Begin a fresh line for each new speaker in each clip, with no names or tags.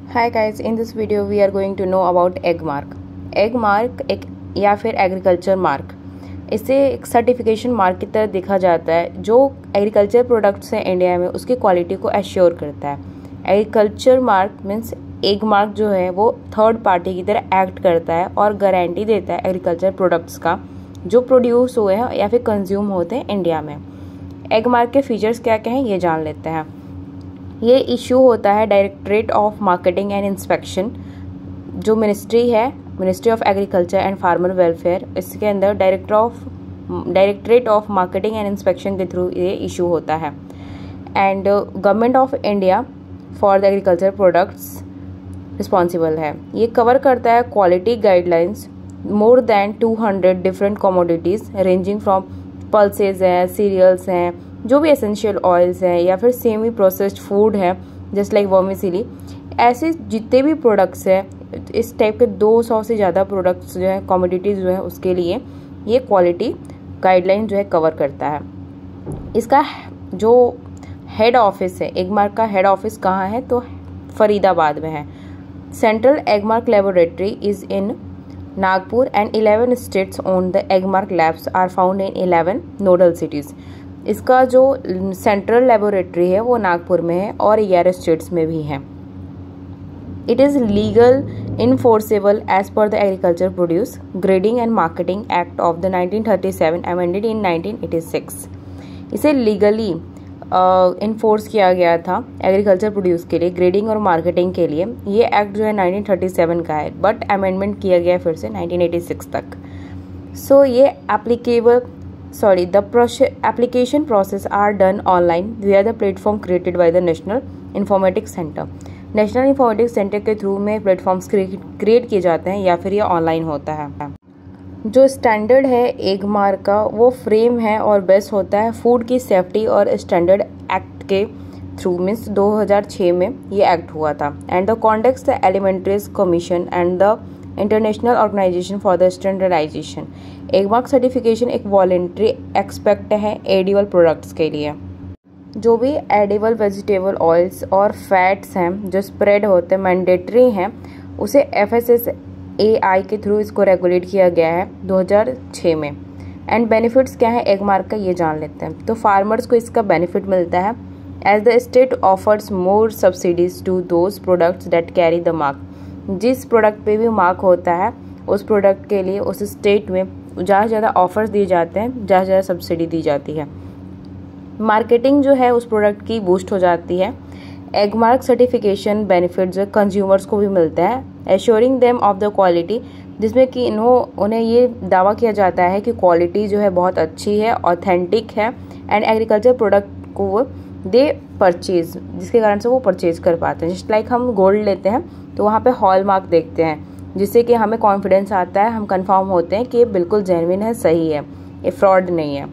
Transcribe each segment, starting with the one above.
Hi guys, in this video we are going to know about Agmark. Agmark एक या फिर agriculture mark, इसे एक certification mark की तरह देखा जाता है जो एग्रीकल्चर प्रोडक्ट्स हैं इंडिया में उसकी क्वालिटी को एश्योर करता है। Agriculture mark means egg mark जो है वो थर्ड पार्टी की तरह एक्ट करता है और गारंटी देता है एग्रीकल्चर प्रोडक्ट्स का जो प्रोड्यूस हुए हैं या फिर कंज्यूम होते हैं इंडिया में। एग मार्क के फीचर्स क्या क्या हैं ये जान लेते हैं। ये इशू होता है directorate of marketing and inspection, जो मिनिस्ट्री है, ministry of agriculture and farmer welfare, इसके अंदर directorate of marketing and inspection के थ्रू ये इशू होता है। And government of India for the agriculture products responsible है। ये कवर करता है quality guidelines more than 200 different commodities ranging from pulses हैं, सीरियल्स हैं, जो भी एसेंशियल ऑयल्स हैं या फिर सेमी प्रोसेस्ड फूड है जस्ट लाइक वर्मिसिली, ऐसे जितने भी प्रोडक्ट्स हैं इस टाइप के 200 से ज़्यादा प्रोडक्ट्स जो है कमोडिटीज़ जो है उसके लिए ये क्वालिटी गाइडलाइन जो है कवर करता है। इसका जो हेड ऑफिस है, एग मार्क का हेड ऑफिस कहाँ है तो फरीदाबाद में है। Central Agmark laboratory is in Nagpur and 11 states own the Agmark labs are found in 11 nodal cities. इसका जो सेंट्रल लेबोरेटरी है वो नागपुर में है और 11 स्टेट्स में भी है। It is legal enforceable as per the agriculture produce grading and marketing act of the 1937 amended in 1986। इसे लीगली इन्फोर्स किया गया था एग्रीकल्चर प्रोड्यूस के लिए, ग्रेडिंग और मार्केटिंग के लिए। ये एक्ट जो है 1937 का है बट अमेंडमेंट किया गया फिर से 1986 तक। सो ये the application process are done online via the platform created by the National Informatics Center। National informatics centre के थ्रू में प्लेटफॉर्म्स क्रिएट किए जाते हैं या फिर ये ऑनलाइन होता है। जो स्टैंडर्ड है एग मार्क का वो फ्रेम है और बेस होता है फूड की सेफ्टी और स्टैंडर्ड एक्ट के थ्रू, मीन्स 2006 में ये एक्ट हुआ था। And the context the alimentarius commission and the international organisation for the standardisation. Agmark certification एक वॉलेंट्री एक्सपेक्ट है एडिबल प्रोडक्ट्स के लिए। जो भी एडिबल वेजिटेबल ऑयल्स और फैट्स हैं जो स्प्रेड होते हैं मैंडेटरी हैं, उसे FSSAI के थ्रू इसको रेगुलेट किया गया है 2006 में। एंड बेनिफिट्स क्या है एग मार्क का ये जान लेते हैं। तो फार्मर्स को इसका बेनिफिट मिलता है as the state offers more subsidies to those products that carry the mark. जिस प्रोडक्ट पे भी मार्क होता है उस प्रोडक्ट के लिए उस स्टेट में ज़्यादा से ज़्यादा ऑफर्स दिए जाते हैं, ज़्यादा से ज़्यादा सब्सिडी दी जाती है। मार्केटिंग जो है उस प्रोडक्ट की बूस्ट हो जाती है। एग मार्क सर्टिफिकेशन बेनिफिट जो कंज्यूमर्स को भी मिलता है assuring them of the quality, जिसमें कि उन्हें ये दावा किया जाता है कि क्वालिटी जो है बहुत अच्छी है, ऑथेंटिक है एंड एग्रीकल्चर प्रोडक्ट को दे परचेज, जिसके कारण से वो परचेज कर पाते हैं। जस्ट लाइक हम गोल्ड लेते हैं तो वहाँ पे हॉल मार्क देखते हैं जिससे कि हमें कॉन्फिडेंस आता है, हम कंफर्म होते हैं कि ये बिल्कुल जेन्युइन है, सही है, ये फ्रॉड नहीं है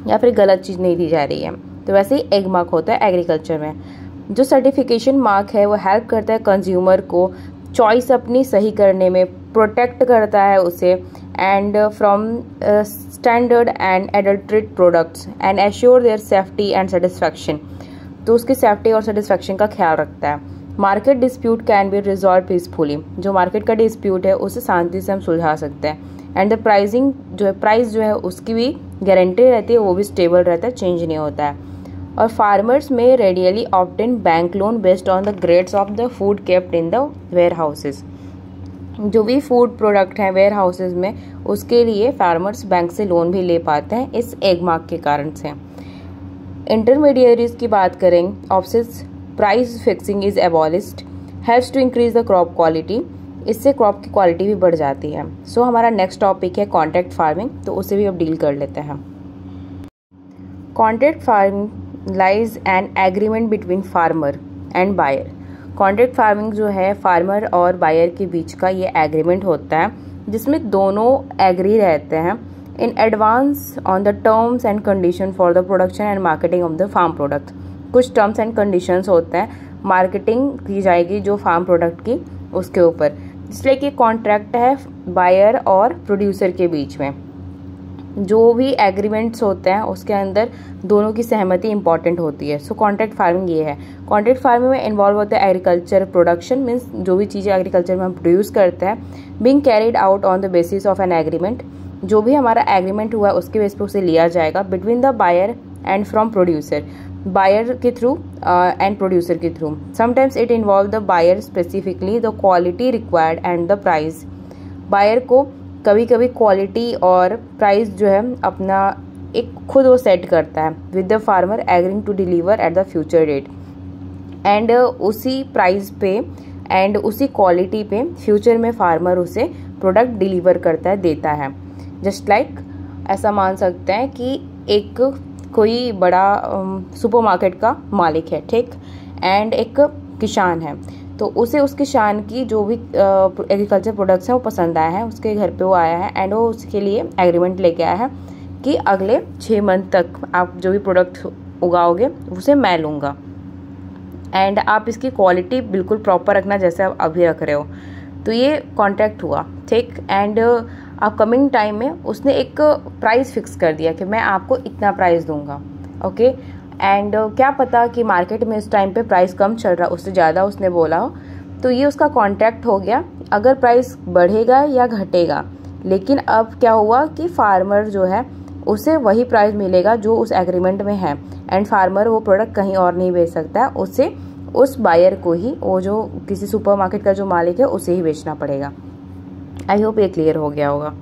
या फिर गलत चीज़ नहीं दी जा रही है। तो वैसे ही एग मार्क होता है एग्रीकल्चर में। जो सर्टिफिकेशन मार्क है वो हेल्प करता है कंज्यूमर को चॉइस अपनी सही करने में, प्रोटेक्ट करता है उसे and from standard and adulterate products and assure their safety and satisfaction. तो उसकी सेफ्टी और सेटिस्फैक्शन का ख्याल रखता है। Market dispute can be resolve peacefully. जो मार्केट का डिस्प्यूट है उसे शांति से हम सुलझा सकते हैं। एंड द प्राइसिंग जो है, प्राइस जो है उसकी भी गारंटी रहती है, वो भी स्टेबल रहता है, चेंज नहीं होता है। और फार्मर्स में readily obtain bank loan based on the grades of the food kept in the warehouses. जो भी फूड प्रोडक्ट हैं वेयर हाउसेज में उसके लिए फार्मर्स बैंक से लोन भी ले पाते हैं इस एग मार्क के कारण से। इंटरमीडियरीज की बात करें, office price fixing is abolished, helps to increase the crop quality. इससे क्रॉप की क्वालिटी भी बढ़ जाती है। सो हमारा नेक्स्ट टॉपिक है कॉन्ट्रैक्ट फार्मिंग, तो उसे भी अब डील कर लेते हैं। Contract farming lies an agreement between farmer and buyer. Contract farming जो है फार्मर और बायर के बीच का ये एग्रीमेंट होता है जिसमें दोनों एग्री रहते हैं in advance on the terms and condition for the production and marketing of the farm product. कुछ टर्म्स एंड कंडीशंस होते हैं, मार्केटिंग की जाएगी जो फार्म प्रोडक्ट की उसके ऊपर, इसलिए कि कॉन्ट्रैक्ट है बायर और प्रोड्यूसर के बीच में। जो भी एग्रीमेंट्स होते हैं उसके अंदर दोनों की सहमति इंपॉर्टेंट होती है। सो कॉन्ट्रैक्ट फार्मिंग ये है। कॉन्ट्रैक्ट फार्मिंग में इन्वॉल्व होता है एग्रीकल्चर प्रोडक्शन, मीन्स जो भी चीज़ें एग्रीकल्चर में हम प्रोड्यूस करते हैं, being carried out on the basis of an agreement, जो भी हमारा एग्रीमेंट हुआ है उसके बेस पर उसे लिया जाएगा, between the buyer and from producer, buyer के थ्रू एंड प्रोड्यूसर के through. Sometimes it involve the buyer specifically the quality required and the price. Buyer को कभी कभी क्वालिटी और प्राइस जो है अपना एक खुद वो सेट करता है, with the farmer agreeing to deliver at the future date, and उसी प्राइस पे एंड उसी क्वालिटी पे फ्यूचर में फार्मर उसे प्रोडक्ट डिलीवर करता है, देता है। जस्ट लाइक ऐसा मान सकते हैं कि एक कोई बड़ा सुपरमार्केट का मालिक है, ठीक, एंड एक किसान है, तो उसे उस किसान की जो भी एग्रीकल्चर प्रोडक्ट्स हैं वो पसंद आया है, उसके घर पे वो आया है एंड वो उसके लिए एग्रीमेंट लेके आया है कि अगले 6 मंथ तक आप जो भी प्रोडक्ट उगाओगे उसे मैं लूँगा, एंड आप इसकी क्वालिटी बिल्कुल प्रॉपर रखना जैसे आप अभी रख रहे हो। तो ये कॉन्ट्रैक्ट हुआ, ठीक, एंड अपकमिंग टाइम में उसने एक प्राइस फिक्स कर दिया कि मैं आपको इतना प्राइस दूंगा, ओके। एंड क्या पता कि मार्केट में इस टाइम पे प्राइस कम चल रहा, उससे ज़्यादा उसने बोला हो, तो ये उसका कॉन्ट्रैक्ट हो गया। अगर प्राइस बढ़ेगा या घटेगा, लेकिन अब क्या हुआ कि फार्मर जो है उसे वही प्राइस मिलेगा जो उस एग्रीमेंट में है, एंड फार्मर वो प्रोडक्ट कहीं और नहीं बेच सकता है, उसे उस बायर को ही, वो जो किसी सुपरमार्केट का जो मालिक है उसे ही बेचना पड़ेगा। आई होप ये क्लियर हो गया होगा।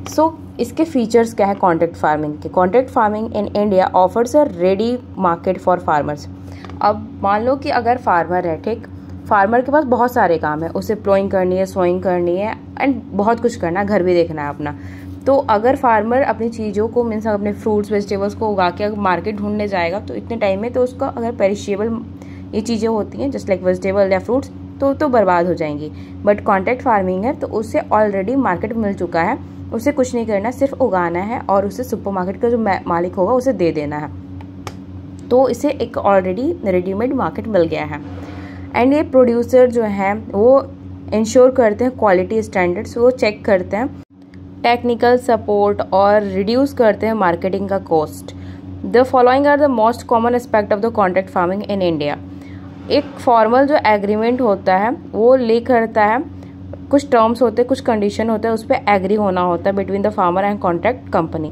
सो इसके फीचर्स क्या है कॉन्ट्रैक्ट फार्मिंग के। Contract farming in India offers a ready market for farmers. अब मान लो कि अगर फार्मर है, ठीक, फार्मर के पास बहुत सारे काम है, उसे प्लोइंग करनी है, सोइंग करनी है, एंड बहुत कुछ करना है, घर भी देखना है अपना। तो अगर फार्मर अपनी चीज़ों को, मीन्स अपने फ्रूट्स वेजिटेबल्स को उगा के अगर मार्केट ढूंढने जाएगा तो इतने टाइम में तो उसका अगर पेरिशेबल ये चीज़ें होती हैं जस्ट लाइक वेजिटेबल या फ्रूट्स तो बर्बाद हो जाएंगी। बट कॉन्ट्रैक्ट फार्मिंग है तो उससे ऑलरेडी मार्केट मिल चुका है, उसे कुछ नहीं करना, सिर्फ उगाना है और उसे सुपरमार्केट का जो मालिक होगा उसे दे देना है। तो इसे एक ऑलरेडी रेडीमेड मार्केट मिल गया है। एंड ये प्रोड्यूसर जो हैं वो इंश्योर करते हैं क्वालिटी स्टैंडर्ड्स, वो चेक करते हैं टेक्निकल सपोर्ट और रिड्यूस करते हैं मार्केटिंग का cost. The following are the most common aspect of the contract farming in India. एक फॉर्मल जो एग्रीमेंट होता है वो ले करता है, कुछ टर्म्स होते हैं, कुछ कंडीशन होते हैं, उस पर एग्री होना होता है between the farmer and contract company.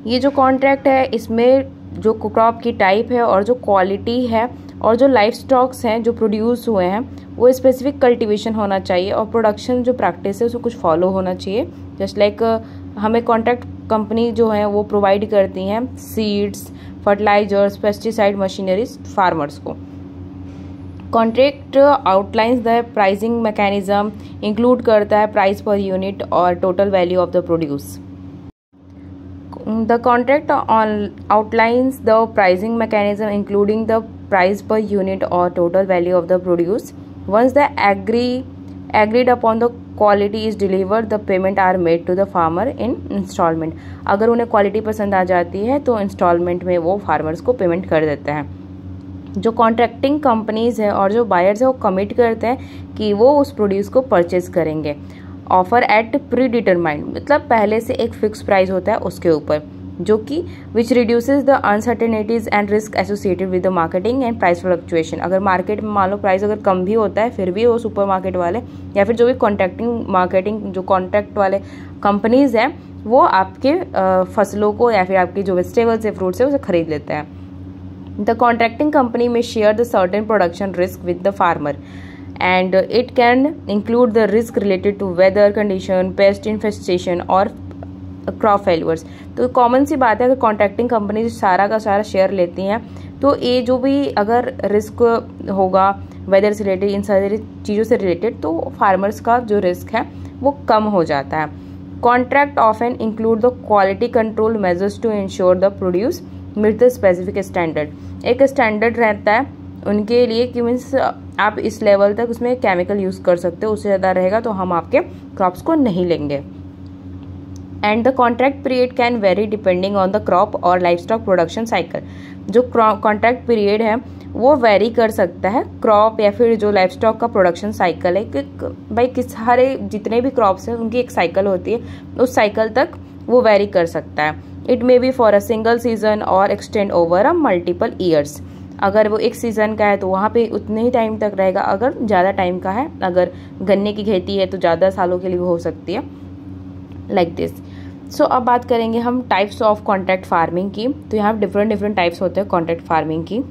ये जो कॉन्ट्रैक्ट है इसमें जो क्रॉप की टाइप है और जो क्वालिटी है और जो लाइफ स्टॉक्स हैं जो प्रोड्यूस हुए हैं वो स्पेसिफिक कल्टीवेशन होना चाहिए, और प्रोडक्शन जो प्रैक्टिस है उसको कुछ फॉलो होना चाहिए। जस्ट लाइक हमें कॉन्ट्रैक्ट कंपनी जो है वो प्रोवाइड करती हैं seeds, fertilisers, pesticide, machineries farmers को। Contract outlines the pricing mechanism, include करता है प्राइस पर यूनिट और total value of the produce. The contract outlines the pricing mechanism including the price per unit or total value of the produce. Once the agreed upon the quality is delivered, the payment are made to the farmer in installment. अगर उन्हें quality पसंद आ जाती है तो instalment में वो farmers को payment कर देते हैं। जो कॉन्ट्रैक्टिंग कंपनीज है और जो बायर्स है वो कमिट करते हैं कि वो उस प्रोड्यूस को परचेज करेंगे। ऑफर एट प्री डिटरमाइंड, मतलब पहले से एक फिक्स प्राइस होता है उसके ऊपर, जो कि which reduces the uncertainties and risk associated with the marketing and price fluctuation. अगर मार्केट में मान लो प्राइस अगर कम भी होता है फिर भी वो सुपर मार्केट वाले या फिर जो भी कॉन्ट्रैक्ट वाले कंपनीज हैं वो आपके फसलों को या फिर आपकी जो वेजिटेबल्स है, फ्रूट्स है, उसे खरीद लेते हैं। द कॉन्ट्रैक्टिंग कंपनी में share the certain production risk with the farmer and it can include the risk related to weather condition, pest infestation और क्रॉप फेल्यूर्स। तो कॉमन सी बात है अगर कॉन्ट्रैक्टिंग कंपनी सारा का सारा शेयर लेती हैं तो ये जो भी अगर रिस्क होगा वेदर से रिलेटेड, इन सारी चीज़ों से रिलेटेड, तो फार्मर्स का जो रिस्क है वो कम हो जाता है। Contract often include the quality control measures to ensure the produce meet the specific standard. एक स्टैंडर्ड रहता है उनके लिए कि मीन्स आप इस लेवल तक उसमें केमिकल यूज़ कर सकते हो, उससे ज़्यादा रहेगा तो हम आपके क्रॉप्स को नहीं लेंगे। And the contract period can very depending on the crop और लाइफ स्टॉक प्रोडक्शन साइकिल। जो कॉन्ट्रैक्ट पीरियड है वो वेरी कर सकता है क्रॉप या फिर जो लाइफ स्टॉक का प्रोडक्शन साइकिल है कि भाई किस सारे जितने भी क्रॉप्स हैं उनकी एक साइकिल होती है, उस साइकिल तक वो वेरी कर सकता है। It may be for a single season और extend over a multiple years. अगर वो एक सीज़न का है तो वहाँ पे उतने ही टाइम तक रहेगा, अगर ज़्यादा टाइम का है, अगर गन्ने की खेती है तो ज़्यादा सालों के लिए हो सकती है, लाइक दिस। सो अब बात करेंगे हम टाइप्स ऑफ कॉन्ट्रैक्ट फार्मिंग की। तो यहाँ डिफरेंट टाइप्स होते हैं कॉन्ट्रैक्ट फार्मिंग की।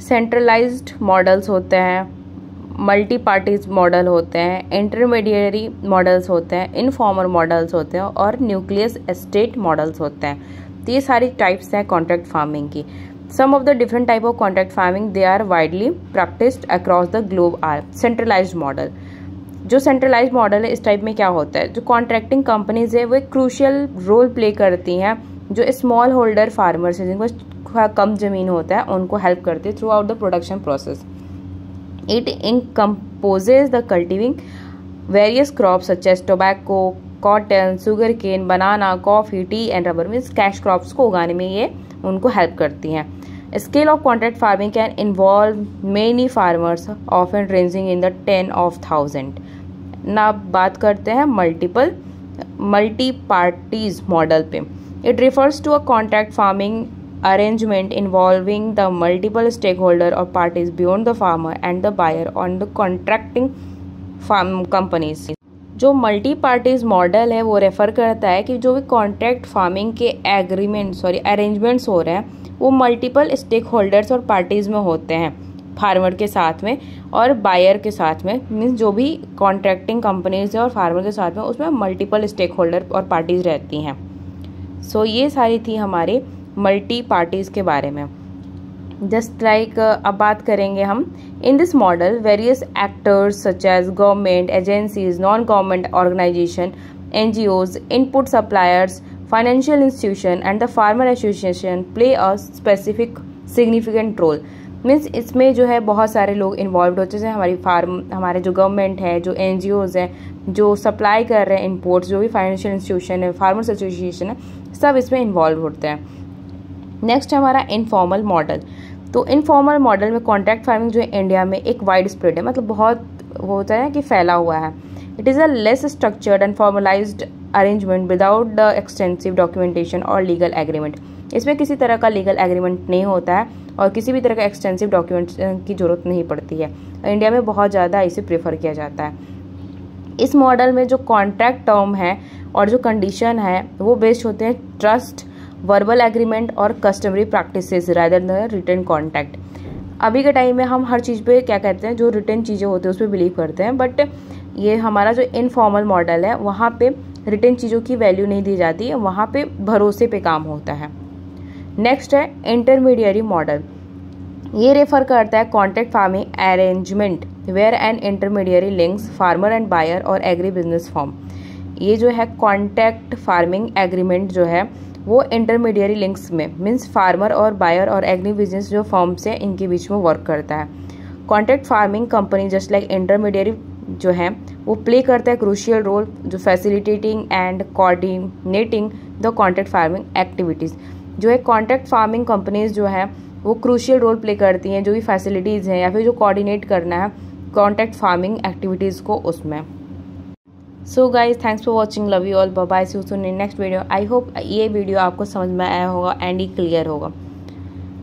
सेंट्रलाइज्ड मॉडल्स होते हैं, मल्टी पार्टीज मॉडल होते हैं, इंटरमीडिएरी मॉडल्स होते हैं, इनफॉर्मल मॉडल्स होते हैं और न्यूक्लियस एस्टेट मॉडल्स होते हैं। तो ये सारी टाइप्स हैं कॉन्ट्रैक्ट फार्मिंग की। Some of the different type of contract farming they are widely practised across the globe are centralised model. जो सेंट्रलाइज्ड मॉडल है, इस टाइप में क्या होता है, जो कॉन्ट्रैक्टिंग कंपनीज है वो एक क्रूशियल रोल प्ले करती हैं, जो स्मॉल होल्डर फार्मर्स हैं जिनको कम ज़मीन होता है उनको हेल्प करती है through out the production process. It encompasses the cultivating various crops such as tobacco, cotton, sugarcane, banana, coffee, tea and rubber। Means cash crops को उगाने में ये उनको हेल्प करती हैं। Scale of contract farming can involve many farmers often ranging in the 10 of 1000। ना बात करते हैं मल्टी पार्टीज मॉडल पे। It refers to a contract farming arrangement involving the multiple stakeholder or parties beyond the farmer and the buyer on the contracting farm companies। जो multi parties model है वो refer करता है कि जो भी contract farming के अरेंजमेंट्स हो रहे हैं वो मल्टीपल स्टेक होल्डर्स और पार्टीज में होते हैं, फार्मर के साथ में और बायर के साथ में। मीन्स जो भी कॉन्ट्रैक्टिंग कंपनीज है और फार्मर के साथ में उसमें मल्टीपल स्टेक होल्डर और पार्टीज रहती हैं। सो ये सारी थी हमारे मल्टी पार्टीज़ के बारे में। जस्ट लाइक अब बात करेंगे हम in this model various actors such as government agencies, non government organisation, NGOs, input suppliers, financial institution and the farmer association play a specific significant role. Means इसमें जो है बहुत सारे लोग इन्वॉल्व होते हैं, हमारे जो गवर्नमेंट है, जो NGOs हैं, जो सप्लाई कर रहे हैं इनपुट्स, जो भी फाइनेंशियल इंस्टीट्यूशन है, फार्मर्स एसोसिएशन है, सब इसमें इन्वॉल्व होते हैं। नेक्स्ट है हमारा इनफॉर्मल मॉडल। तो इनफॉर्मल मॉडल में कॉन्ट्रैक्ट फार्मिंग जो है इंडिया में एक वाइड स्प्रेड है, मतलब बहुत वो होता है कि फैला हुआ है। It is a less structured and formalised arrangement without the extensive documentation और लीगल एग्रीमेंट। इसमें किसी तरह का लीगल एग्रीमेंट नहीं होता है और किसी भी तरह का एक्सटेंसिव डॉक्यूमेंट की ज़रूरत नहीं पड़ती है। इंडिया में बहुत ज़्यादा इसे प्रेफर किया जाता है। इस मॉडल में जो कॉन्ट्रैक्ट टर्म है और जो कंडीशन है वो बेस्ड होते हैं ट्रस्ट, वर्बल एग्रीमेंट और customary practices rather than written contract. अभी के टाइम में हम हर चीज़ पे क्या कहते हैं, जो रिटन चीज़ें होती हैं उस पर बिलीव करते हैं, बट ये हमारा जो इनफॉर्मल मॉडल है वहाँ पे रिटन चीज़ों की वैल्यू नहीं दी जाती है, वहाँ पे भरोसे पे काम होता है। नेक्स्ट है इंटरमीडिएरी मॉडल। ये रेफर करता है contract farming arrangement where an intermediary links farmer and buyer और एग्री बिजनेस फॉर्म। ये जो है कॉन्ट्रैक्ट फार्मिंग एग्रीमेंट जो है वो इंटरमीडिएरी लिंक्स में मीन्स फार्मर और बायर और एग्री बिजनेस जो फर्म्स हैं इनके बीच में वर्क करता है। Contract farming company just like intermediary जो है वो प्ले करता है क्रूशियल रोल जो facilitating and coordinating the contract farming activities. जो है कॉन्ट्रैक्ट फार्मिंग कंपनीज जो है वो क्रूशियल रोल प्ले करती हैं, जो भी फैसिलिटीज़ हैं या फिर जो कोऑर्डिनेट करना है कॉन्ट्रैक्ट फार्मिंग एक्टिविटीज़ को उसमें। So guys thanks for watching, love you all, bye bye, see you soon in next video. I hope ये वीडियो आपको समझ में आया होगा एंड ही क्लियर होगा।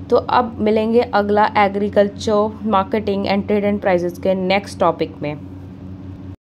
तो अब मिलेंगे अगला agriculture marketing and trade and prices के नेक्स्ट टॉपिक में।